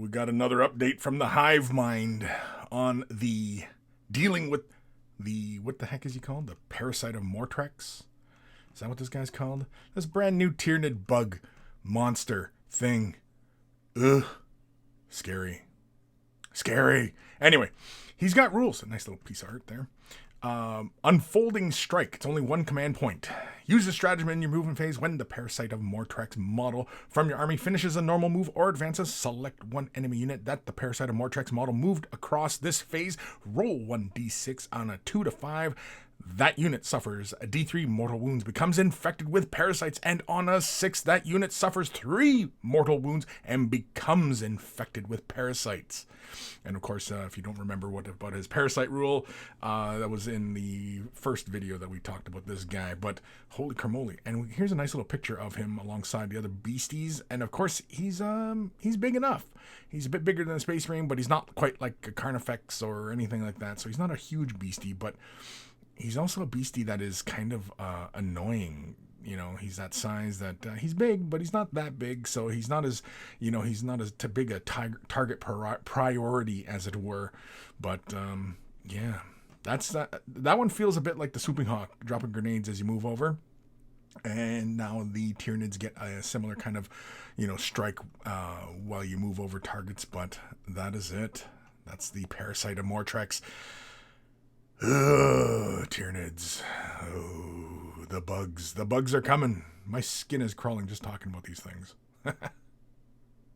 we got another update from the Hive Mind on the dealing with the, what the heck is he called? The Parasite of Mortrex? Is that what this guy's called? This brand new Tyranid bug monster thing. Ugh. Scary. Anyway, he's got rules. A nice little piece of art there. Unfolding Strike. It's only one command point. Use the stratagem in your movement phase when the Parasite of Mortrex model from your army finishes a normal move or advances. Select one enemy unit that the Parasite of Mortrex model moved across this phase. Roll 1d6 on a 2 to 5. That unit suffers a d3 mortal wounds, becomes infected with parasites, and on a 6, that unit suffers 3 mortal wounds and becomes infected with parasites. And of course, if you don't remember what about his parasite rule, that was in the first video that we talked about this guy. But holy cramoly! And here's a nice little picture of him alongside the other beasties. And of course, he's big enough. He's a bit bigger than a Space Marine, but he's not quite like a Carnifex or anything like that. So he's not a huge beastie, but he's also a beastie that is kind of annoying. You know, he's that size that he's big, but he's not that big. So he's not as, he's not as big a target priority, as it were. But yeah, that one feels a bit like the Swooping Hawk, dropping grenades as you move over. And now the Tyranids get a similar kind of, strike while you move over targets. But that is it. That's the Parasite of Mortrex. Tyranids. Oh, the bugs. The bugs are coming. My skin is crawling just talking about these things.